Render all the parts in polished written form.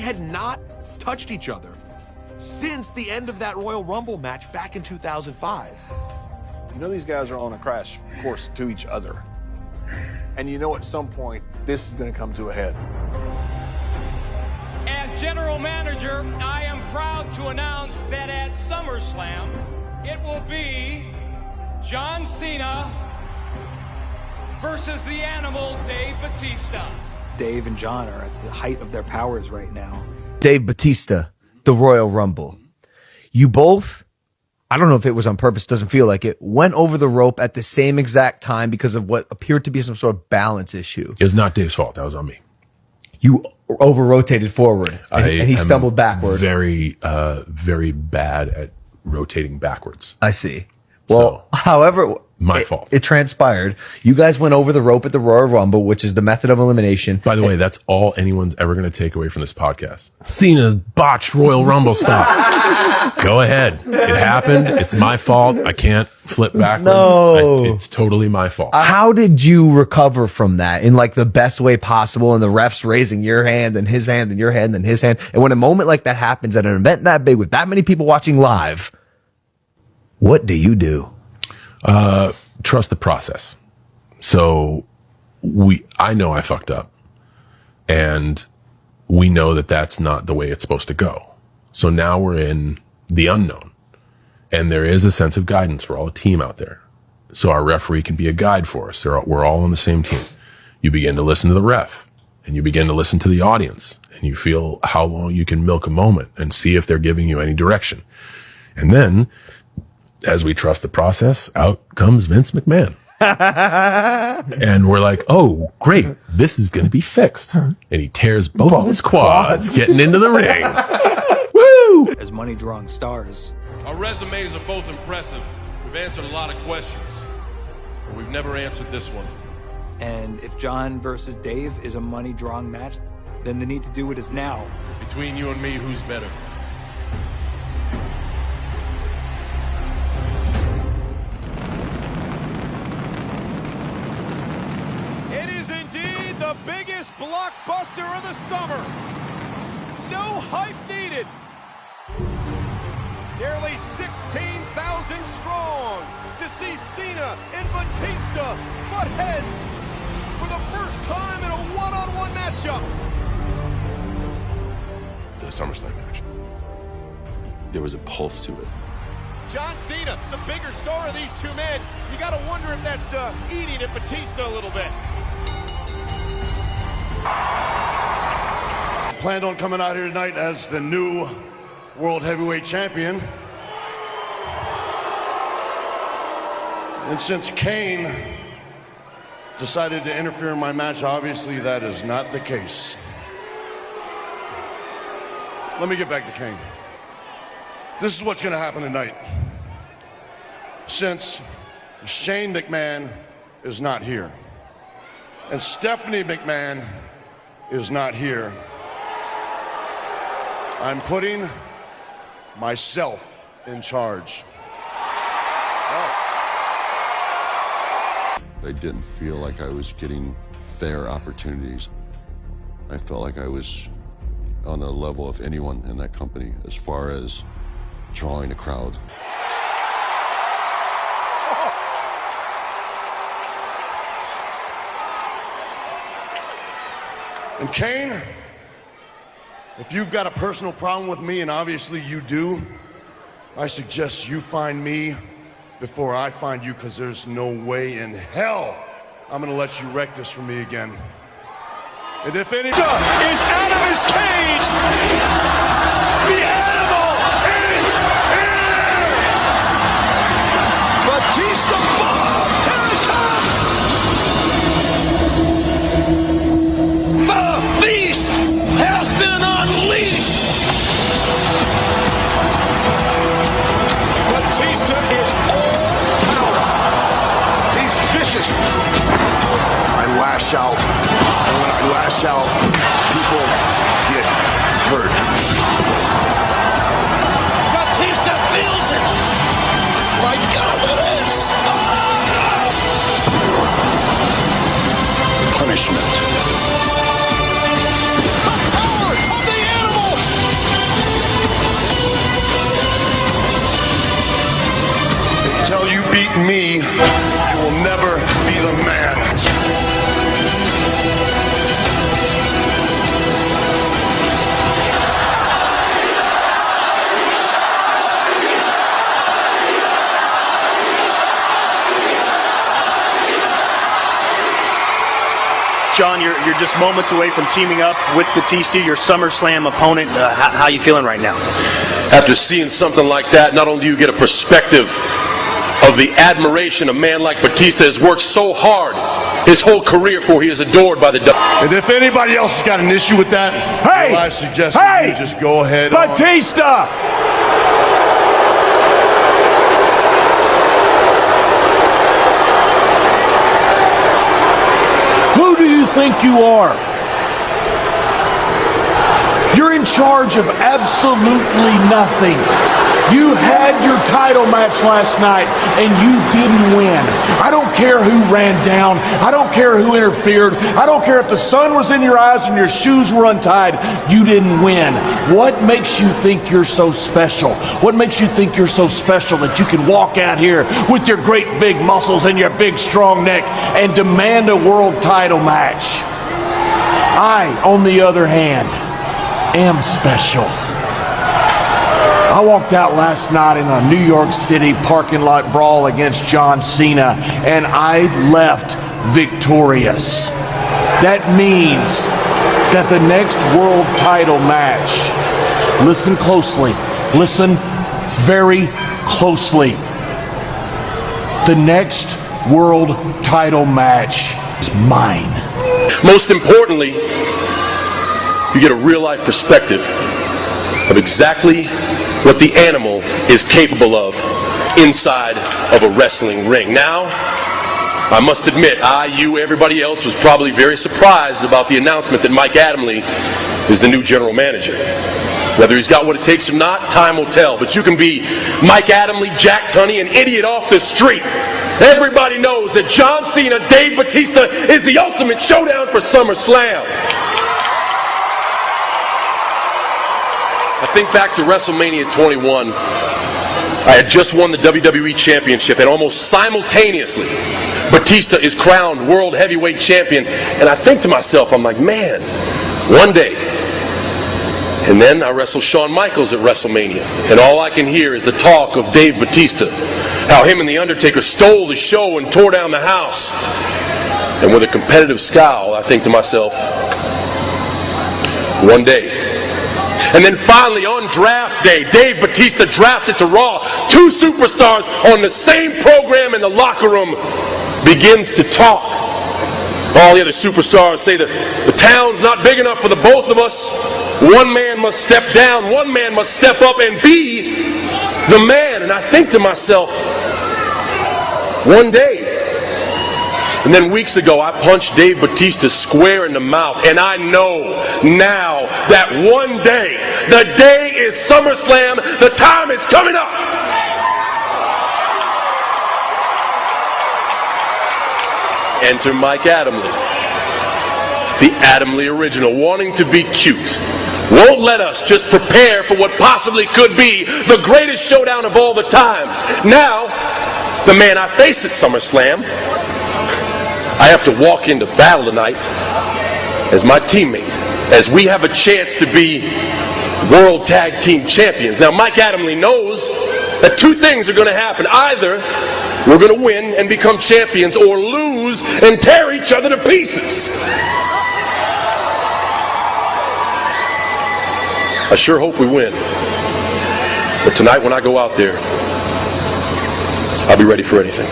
had not touched each other since the end of that Royal Rumble match back in 2005. You know these guys are on a crash course to each other. And you know at some point, this is going to come to a head. As general manager, I am proud to announce that at SummerSlam, it will be John Cena versus the Animal, Dave Batista. Dave and John are at the height of their powers right now. Dave Batista, the Royal Rumble. You both, I don't know if it was on purpose, doesn't feel like it, went over the rope at the same exact time because of what appeared to be some sort of balance issue. It was not Dave's fault. That was on me. You over-rotated forward, and he stumbled backward. Very bad at rotating backwards. I see. Well, So, however, my fault. It transpired. You guys went over the rope at the Royal Rumble, which is the method of elimination. By the way, that's all anyone's ever going to take away from this podcast. Cena's botched Royal Rumble spot. Go ahead. It happened. It's my fault. I can't flip backwards. No. It's totally my fault. How did you recover from that in like the best way possible? And the refs raising your hand and his hand and your hand and his hand. And when a moment like that happens at an event that big with that many people watching live, what do you do? Trust the process. So I know I fucked up, and we know that that's not the way it's supposed to go. So now we're in the unknown, and there is a sense of guidance. We're all a team out there. So our referee can be a guide for us. We're all on the same team. You begin to listen to the ref, and you begin to listen to the audience, and you feel how long you can milk a moment and see if they're giving you any direction. And then, as we trust the process, out comes Vince McMahon. And we're like, oh, great. This is going to be fixed. And he tears both of his quads getting into the ring. Woo! As money-drawing stars. Our resumes are both impressive. We've answered a lot of questions, but we've never answered this one. And if John versus Dave is a money-drawing match, then the need to do it is now. Between you and me, who's better? The biggest blockbuster of the summer. No hype needed. Nearly 16,000 strong to see Cena and Batista butt heads for the first time in a one-on-one matchup. The SummerSlam match. There was a pulse to it. John Cena, the bigger star of these two men. You got to wonder if that's eating at Batista a little bit. Planned on coming out here tonight as the new World Heavyweight Champion. And since Kane decided to interfere in my match, obviously that is not the case. Let me get back to Kane. This is what's going to happen tonight. Since Shane McMahon is not here, and Stephanie McMahon is not here, I'm putting myself in charge. I didn't feel like I was getting fair opportunities. I felt like I was on the level of anyone in that company as far as drawing a crowd. And Kane, if you've got a personal problem with me, and obviously you do, I suggest you find me before I find you, because there's no way in hell I'm gonna let you wreck this for me again. And if any is out of his cage, the animal is here! Batista bomb! Here it comes! The beast has been unleashed! Batista is all power. He's vicious. I lash out. And when I lash out, people get hurt. Batista feels it. My God, it is. Punishment. The power of the animal until you beat me, you will never be the man. John, you're just moments away from teaming up with Batista, your SummerSlam opponent. How are you feeling right now? After seeing something like that, not only do you get a perspective of the admiration a man like Batista has worked so hard his whole career for, he is adored by the W. And if anybody else has got an issue with that, Hey! I suggest Hey! you just go ahead. Batista! Who do you think you are? You're in charge of absolutely nothing. You had your title match last night and you didn't win. I don't care who ran down. I don't care who interfered. I don't care if the sun was in your eyes and your shoes were untied. You didn't win. What makes you think you're so special? What makes you think you're so special that you can walk out here with your great big muscles and your big strong neck and demand a world title match? I, on the other hand, am special. I walked out last night in a New York City parking lot brawl against John Cena, and I left victorious. That means that the next world title match, listen closely, listen very closely. The next world title match is mine. Most importantly, you get a real-life perspective of exactly what the animal is capable of inside of a wrestling ring. Now, I must admit, everybody else was probably very surprised about the announcement that Mike Adamle is the new general manager. Whether he's got what it takes or not, time will tell. But you can be Mike Adamle, Jack Tunney, an idiot off the street. Everybody knows that John Cena, Dave Batista is the ultimate showdown for SummerSlam. I think back to WrestleMania 21. I had just won the WWE Championship, and almost simultaneously, Batista is crowned World Heavyweight Champion. And I think to myself, I'm like, man, one day. And then I wrestle Shawn Michaels at WrestleMania, and all I can hear is the talk of Dave Batista, how him and The Undertaker stole the show and tore down the house. And with a competitive scowl, I think to myself, one day. And then finally, on draft day, Dave Batista drafted to Raw. Two superstars on the same program in the locker room begins to talk. All the other superstars say that the town's not big enough for the both of us. One man must step down, one man must step up and be the man. And I think to myself, one day. And then weeks ago, I punched Dave Batista square in the mouth. And I know now that one day, the day is SummerSlam, the time is coming up. Enter Mike Adamle, the Adamle original, wanting to be cute. Won't let us just prepare for what possibly could be the greatest showdown of all the times. Now, the man I face at SummerSlam, I have to walk into battle tonight as my teammate, as we have a chance to be World Tag Team Champions. Now, Mike Adamle knows that two things are going to happen. Either we're going to win and become champions, or lose and tear each other to pieces. I sure hope we win. But tonight when I go out there, I'll be ready for anything.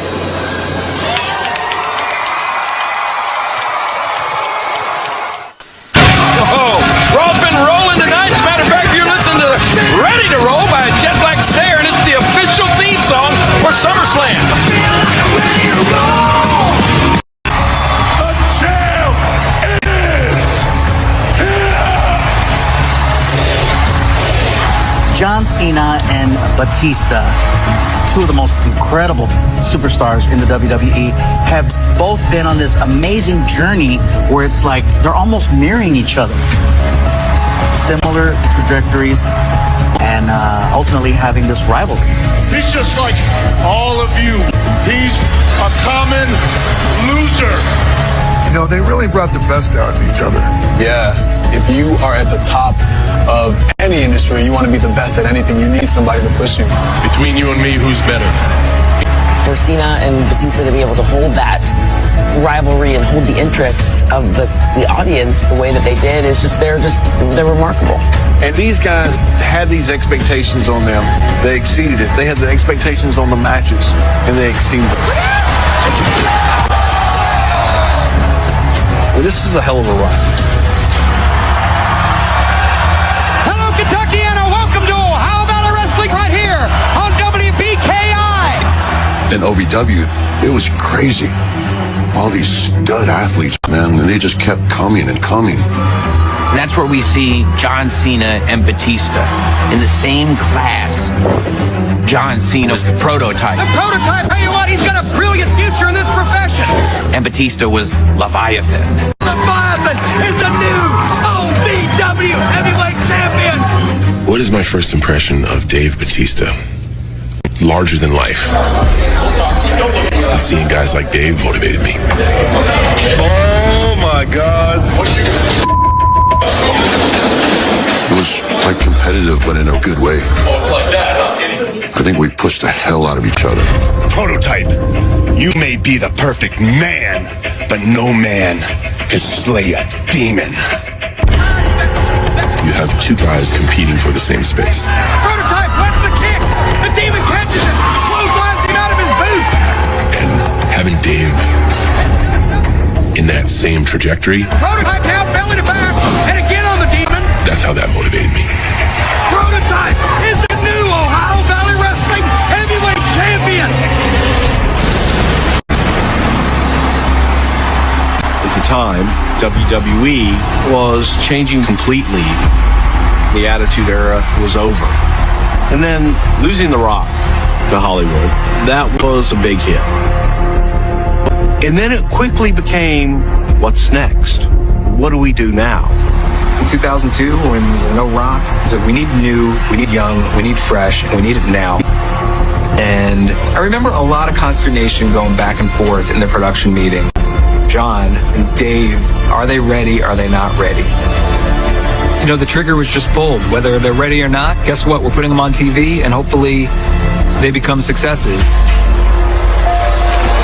Raw's been rolling tonight. As a matter of fact, you're listening to Ready to Roll by Jet Black Stare, and it's the official theme song for SummerSlam. The champ is here! John Cena and Batista, two of the most incredible superstars in the WWE, have both been on this amazing journey where it's like they're almost mirroring each other. similar trajectories and ultimately having this rivalry. He's just like all of you. He's a common loser. You know, they really brought the best out of each other. Yeah, if you are at the top of any industry, you want to be the best at anything, you need somebody to push you. Between you and me, who's better? For Cena and Batista to be able to hold that rivalry and hold the interest of the audience the way that they did is they're remarkable. And these guys had these expectations on them. They exceeded it. They had the expectations on the matches, and they exceeded it. Well, this is a hell of a run. Hello, Kentuckiana. Welcome to How About Wrestling right here on WBKI. In OVW, it was crazy. All these stud athletes, man, and they just kept coming and coming. And that's where we see John Cena and Batista in the same class. John Cena was the prototype. The prototype, tell you what, he's got a brilliant future in this profession. And Batista was Leviathan. Leviathan is the new OVW heavyweight champion. What is my first impression of Dave Batista? Larger than life. And seeing guys like Dave motivated me. Oh my God. It was like competitive, but in a good way. I think we pushed the hell out of each other. Prototype, you may be the perfect man, but no man can slay a demon. You have two guys competing for the same space. Prototype, what's the kick? The demon catches it, clotheslines him out of his boots. And having Dave in that same trajectory, Prototype now belly to back, and again on the demon. that's how that motivated me. Prototype is the new Ohio Valley Wrestling heavyweight champion. At the time, WWE was changing completely. The Attitude Era was over. And then losing The Rock to Hollywood, that was a big hit. And then it quickly became, what's next? What do we do now? In 2002, when there was no Rock, he said, we need new, we need young, we need fresh, and we need it now. And I remember a lot of consternation going back and forth in the production meeting. John and Dave, are they ready? Are they not ready? You know, the trigger was just pulled. Whether they're ready or not, guess what? We're putting them on TV, and hopefully they become successes.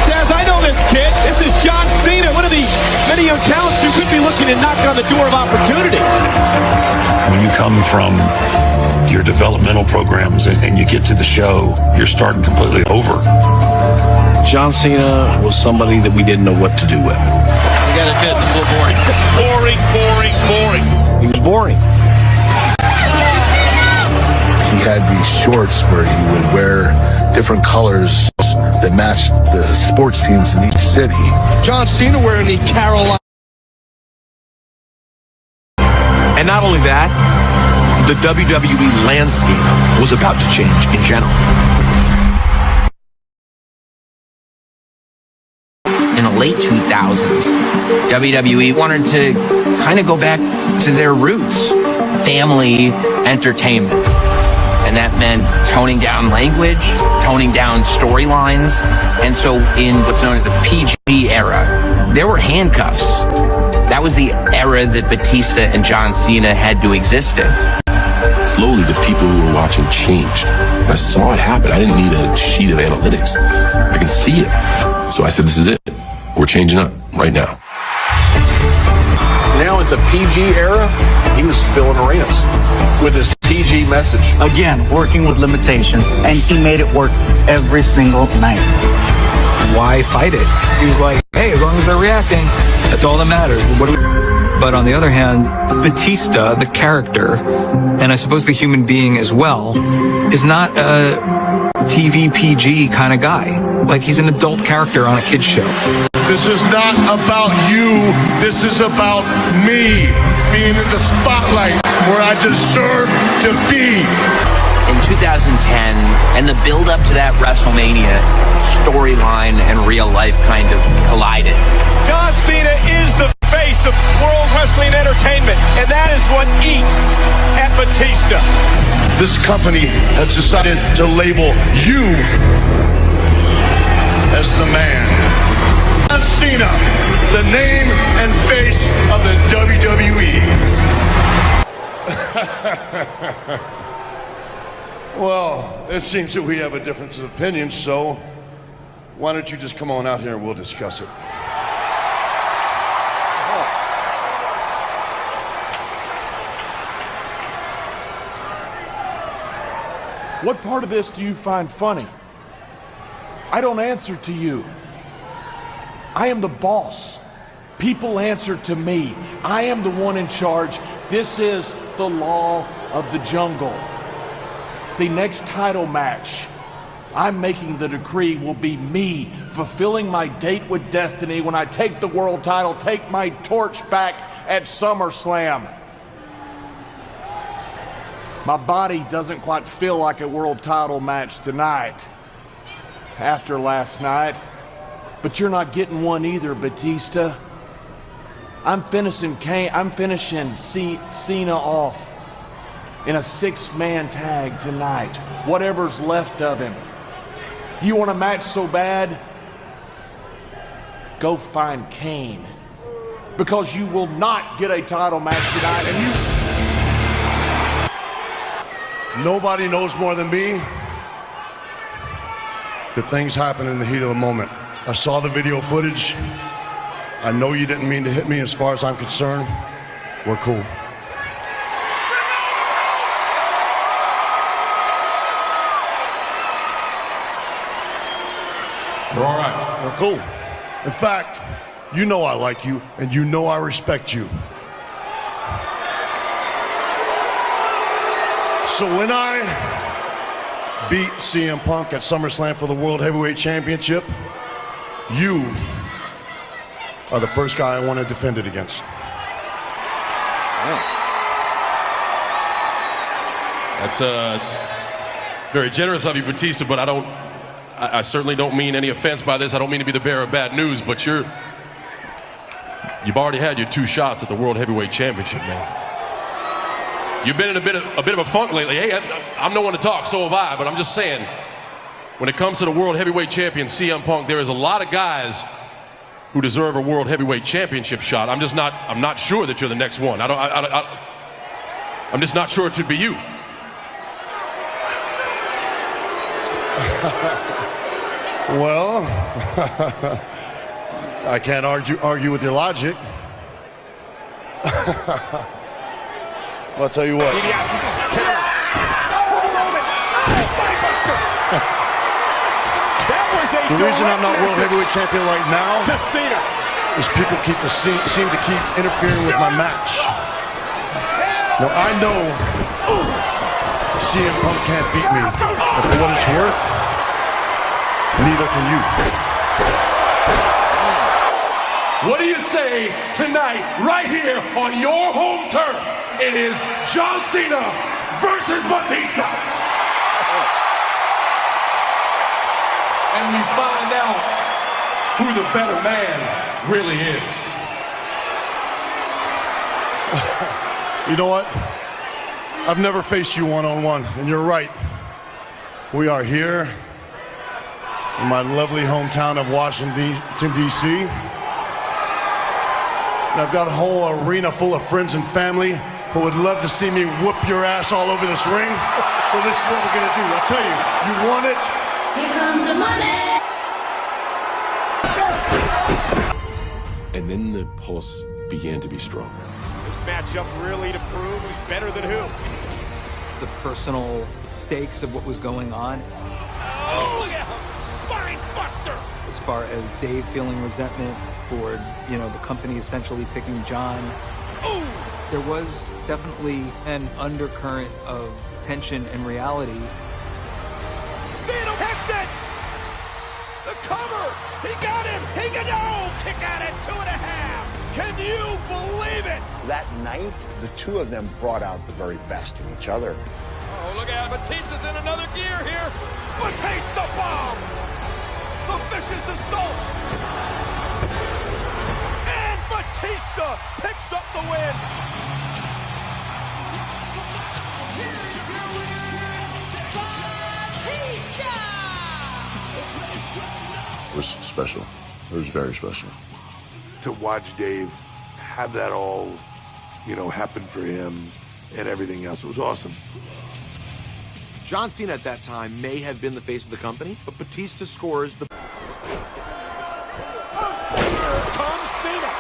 Daz, I know this kid. This is John Cena, one of the many young talents who could be looking to knock on the door of opportunity. When you come from your developmental programs and you get to the show, you're starting completely over. John Cena was somebody that we didn't know what to do with. You gotta admit, it's a little boring. Boring. He was boring. He had these shorts where he would wear different colors that matched the sports teams in each city. John Cena wearing the Carolina. And not only that, the WWE landscape was about to change in general. In the late 2000s, WWE wanted to kind of go back to their roots, family entertainment. And that meant toning down language, toning down storylines. And so in what's known as the PG era, there were handcuffs. That was the era that Batista and John Cena had to exist in. Slowly, the people who were watching changed. I saw it happen. I didn't need a sheet of analytics. I can see it. So I said, this is it. We're changing up right now. Now it's a PG era. He was filling arenas with his PG message. Again, working with limitations, and he made it work every single night. Why fight it? He was like, hey, as long as they're reacting, that's all that matters. But on the other hand, Batista, the character, and I suppose the human being as well, is not a TV PG kind of guy. Like, he's an adult character on a kid's show. This is not about you. This is about me being in the spotlight where I deserve to be. In 2010, and the build-up to that WrestleMania storyline and real life kind of collided. John Cena is the face of World Wrestling Entertainment, and that is what eats at Batista. This company has decided to label you as the man. John Cena, the name and face of the WWE. Well, it seems that we have a difference of opinion, so why don't you just come on out here and we'll discuss it. What part of this do you find funny? I don't answer to you. I am the boss. People answer to me. I am the one in charge. This is the law of the jungle. The next title match, I'm making the decree, will be me fulfilling my date with destiny when I take the world title, take my torch back at SummerSlam. My body doesn't quite feel like a world title match tonight after last night, but you're not getting one either, Batista. I'm finishing Cena off in a 6-man tag tonight, whatever's left of him. You want a match so bad? Go find Kane, because you will not get a title match tonight, and you... Nobody knows more than me that things happen in the heat of the moment. I saw the video footage. I know you didn't mean to hit me. As far as I'm concerned, we're cool. We're all right. We're cool. In fact, you know I like you, and you know I respect you. So when I beat CM Punk at SummerSlam for the World Heavyweight Championship, you are the first guy I want to defend it against. That's very generous of you, Batista, but I certainly don't mean any offense by this. I don't mean to be the bearer of bad news, but you've already had your 2 shots at the World Heavyweight Championship, man. You've been in a bit of a funk lately. Hey, I'm no one to talk, so have I, but I'm just saying, when it comes to the World Heavyweight Champion, CM Punk, there is a lot of guys who deserve a World Heavyweight Championship shot. I'm not sure that you're the next one. I'm just not sure it should be you. Well, I can't argue with your logic. I'll tell you what. The reason I'm not World Heavyweight Champion right now is people seem to keep interfering with my match. Now, I know CM Punk can't beat me, but for what it's worth, neither can you. What do you say tonight, right here on your home turf? It is John Cena versus Batista. And we find out who the better man really is. You know what? I've never faced you one-on-one, and you're right. We are here in my lovely hometown of Washington, D.C. And I've got a whole arena full of friends and family who would love to see me whoop your ass all over this ring. So this is what we're gonna do. I'll tell you, you want it? Here comes the money! And then the pulse began to be stronger. This matchup really to prove who's better than who. The personal stakes of what was going on. Oh, look at him! Spine buster! As far as Dave feeling resentment for, the company essentially picking John. Ooh! There was definitely an undercurrent of tension and reality. Cena hits it! The cover! He got him! He got kick out at 2.5! Can you believe it? That night, the two of them brought out the very best in each other. Oh, look at Batista's in another gear here! Batista bomb! The vicious assault! And Batista! Batista picks up the win. It was special. It was very special. To watch Dave have that all, happen for him and everything else. It was awesome. John Cena at that time may have been the face of the company, but Batista scores the... Here comes Cena.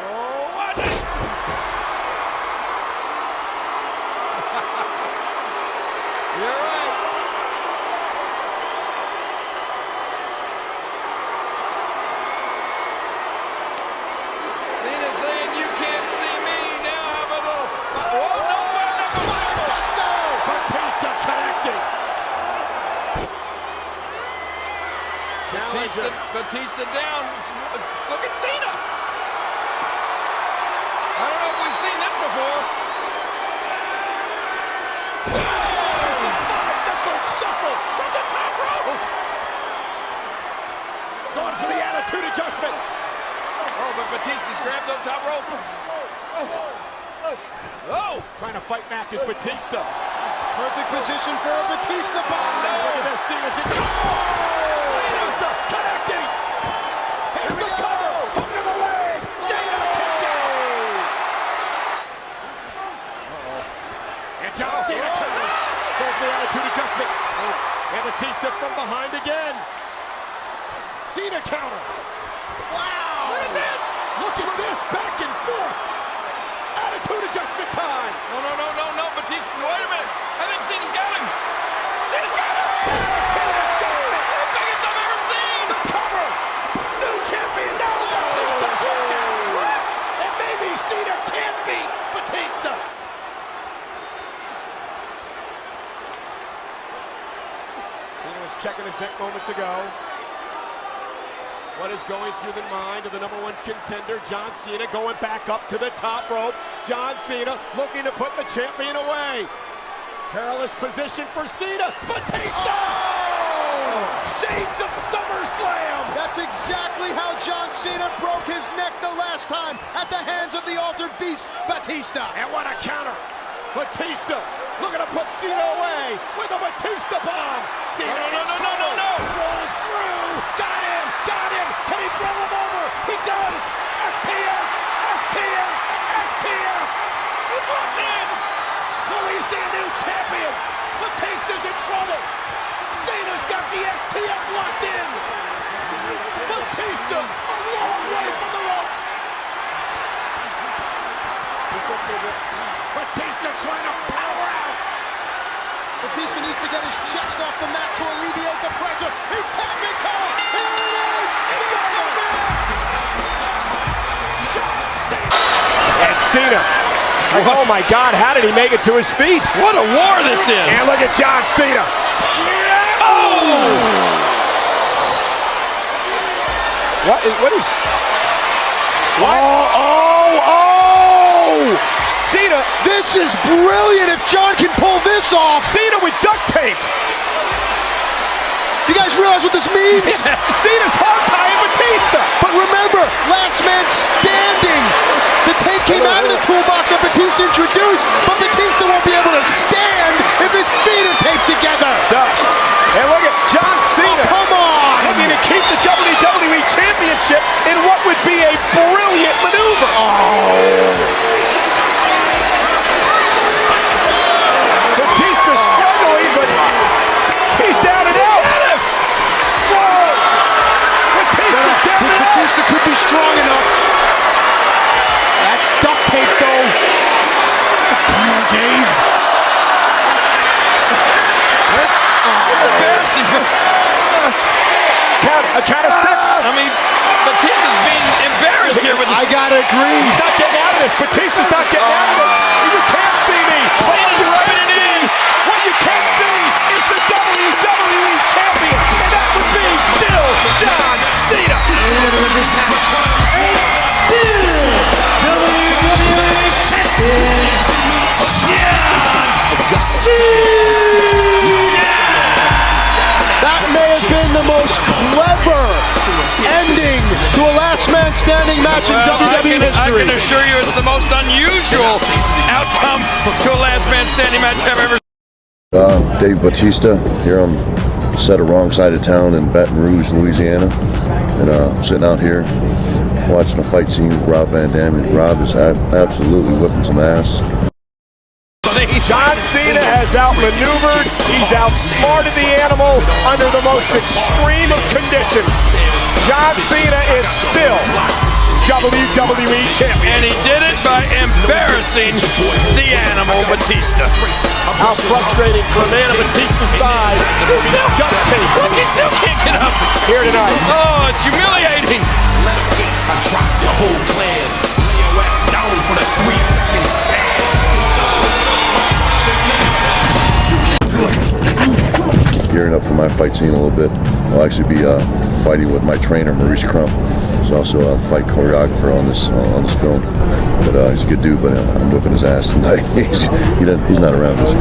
Oh, watch it. You're right. Cena saying you can't see me now. Have a little... Oh, no, Batista connecting. Batista down. Look at Cena. I don't know if we've seen that before. There's the five-knuckle shuffle from the top rope. Going for the attitude adjustment. Oh, but Batista's grabbed the top rope. Oh, trying to fight back is Batista. Perfect position for a Batista bomb. No, look at this. Cena's in. Cena's connecting. Here's the cover. Hook of the leg. Cena kicked out. And John Cena counters. Going for the attitude adjustment. And Batista from behind again. Cena counter. Wow. Look at this. Look at this. Back and forth. Attitude adjustment time. No. Batista, wait a minute. I think Cena's got him. Cena's got him. Attitude adjustment. The biggest I've ever seen. The cover. New champion. Now Batista kicked out. What? And maybe Cena can't beat Batista. Cena was checking his neck moments ago. What is going through the mind of the number one contender, John Cena, going back up to the top rope. John Cena looking to put the champion away. Perilous position for Cena. Batista! Oh! Shades of SummerSlam! That's exactly how John Cena broke his neck the last time at the hands of the altered beast, Batista. And what a counter! Batista looking to put Cena away with a Batista bomb. Cena no. Rolls through. Got him. Can he roll him over? He does. STF. He's locked in. Will we see a new champion? Batista's in trouble. Cena's got the STF locked in. Batista a long way from the ropes. Batista trying to power out. Batista needs to get his chest off the mat to alleviate the pressure. He's tapping Cole. Here it is. It's the champion. And Cena. Oh my God, how did he make it to his feet? What a war this is. And look at John Cena. Oh! What is... What? Oh! Cena, this is brilliant if John can pull this off. Cena with duct tape. You guys realize what this means? Yes. Cena's hog tying Batista. But remember, last man standing. The tape came out of the toolbox that Batista introduced, but Batista won't be able to stand if his feet are taped together. And look at John Cena. Oh, come on. Looking to keep the WWE Championship in what would be a brilliant maneuver. Batista struggling, but he's down and out. Whoa! Batista's down and out. Batista could be strong enough. That's duct tape, though. Come on, Dave. It's embarrassing for... A count of six. I mean, Batista's being embarrassed here with... I gotta agree. He's not getting out of this. Batista's not getting out of this. You can't see me. Cena's rubbing it in. What you can't see is the WWE Champion. And that would be still John Cena. WWE Champion, John Cena. That may have been the most clever ending to a last man standing match in WWE history. I can assure you it's the most unusual outcome to a last man standing match I've ever seen. Dave Batista here on set of Wrong Side of Town in Baton Rouge, Louisiana, and sitting out here watching a fight scene with Rob Van Dam, and Rob is absolutely whipping some ass. John Cena has outmaneuvered, he's outsmarted the animal under the most extreme of conditions. John Cena is still WWE Champion. And he did it by embarrassing the animal Batista. How frustrating for a man of Batista's size. He's still duct tape. Look, he still can't get up here tonight. Oh, it's humiliating. I dropped the whole plan. Lay your ass down for that 3-second tag. Gearing up for my fight scene a little bit. I'll actually be fighting with my trainer, Maurice Crump. He's also a fight choreographer on this film. But he's a good dude, but I'm whipping his ass tonight. He's not around us.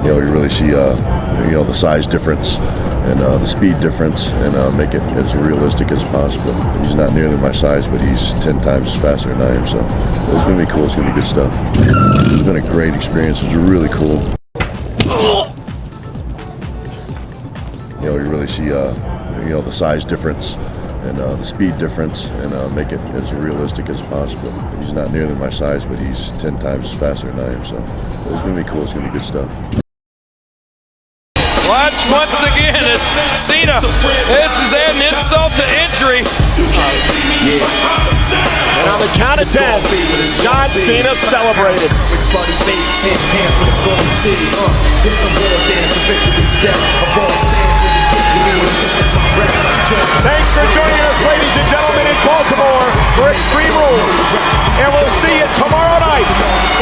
You know, you really see, the size difference and the speed difference, and make it as realistic as possible. He's not nearly my size, but he's 10 times faster than I am, so it's going to be cool. It's going to be good stuff. It's been a great experience. It's really cool. You know, you really see, the size difference and the speed difference, and make it as realistic as possible. He's not nearly my size, but he's 10 times faster than I am, so it's going to be cool. It's going to be good stuff. Watch once again, it's Cena. This is an insult to injury. And on the count of 10, John Cena celebrated. Thanks for joining us, ladies and gentlemen, in Baltimore for Extreme Rules. And we'll see you tomorrow night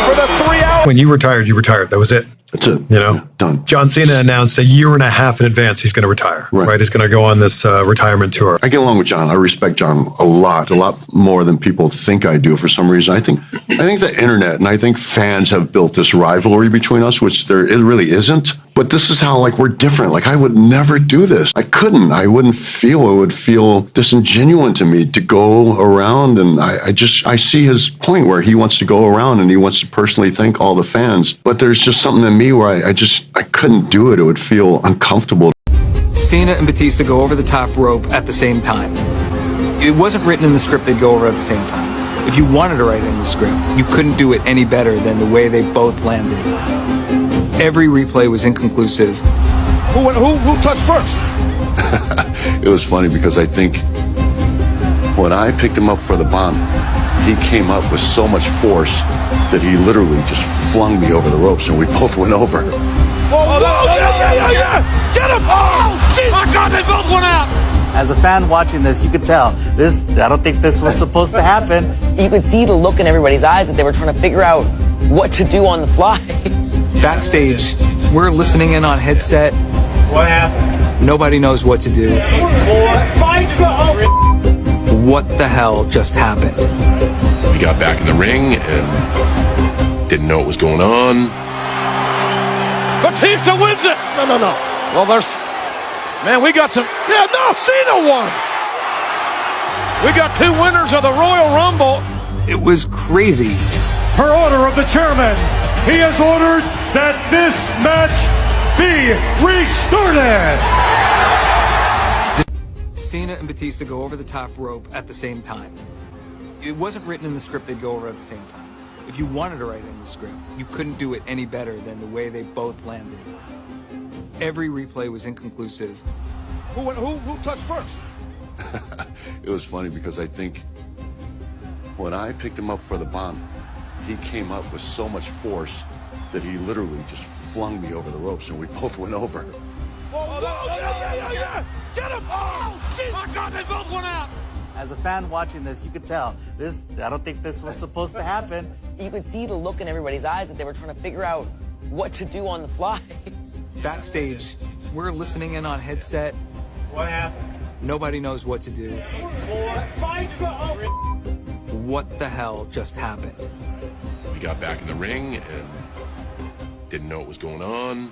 for the 3 hours. When you retired, That was it. That's it. You know, done. John Cena announced a year and a half in advance he's going to retire. Right. He's going to go on this retirement tour. I get along with John. I respect John a lot more than people think I do for some reason. I think the internet and I think fans have built this rivalry between us, which it really isn't. But this is how, we're different. I would never do this. I couldn't. I wouldn't feel, it would feel disingenuous to me to go around. And I see his point where he wants to go around and he wants to personally thank all the fans. But there's just something in me where I couldn't do it. It would feel uncomfortable. Cena and Batista go over the top rope at the same time. It wasn't written in the script they'd go over at the same time. If you wanted to write it in the script, you couldn't do it any better than the way they both landed. Every replay was inconclusive. Who touched first? It was funny because I think when I picked him up for the bomb, he came up with so much force that he literally just flung me over the ropes and we both went over. Yeah! Get him! Oh, geez. My God, they both went out! As a fan watching this, you could tell I don't think this was supposed to happen. You could see the look in everybody's eyes that they were trying to figure out what to do on the fly. Backstage, we're listening in on headset. What happened? Nobody knows what to do. What the hell just happened? We got back in the ring and didn't know what was going on. Batista wins it! No. Well, we got some... Yeah, no, Cena won! We got 2 winners of the Royal Rumble. It was crazy. Per order of the chairman, he has ordered that this match be restarted. Cena and Batista go over the top rope at the same time. It wasn't written in the script they'd go over at the same time. If you wanted to write it in the script, you couldn't do it any better than the way they both landed. Every replay was inconclusive. Who touched first? It was funny because I think when I picked him up for the bomb, he came up with so much force that he literally just flung me over the ropes and we both went over. Yeah! Get him! Oh, geez. My God, they both went out! As a fan watching this, you could tell I don't think this was supposed to happen. You could see the look in everybody's eyes that they were trying to figure out what to do on the fly. Backstage, we're listening in on headset. What happened? Nobody knows what to do. What the hell just happened? We got back in the ring and didn't know what was going on.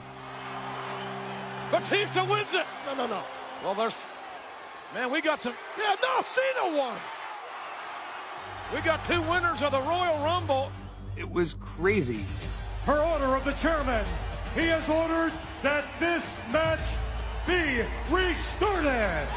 Batista wins it. No. Well, man, we got some. Yeah, no, Cena won. We got 2 winners of the Royal Rumble. It was crazy. Per order of the chairman, he has ordered that this match be restarted.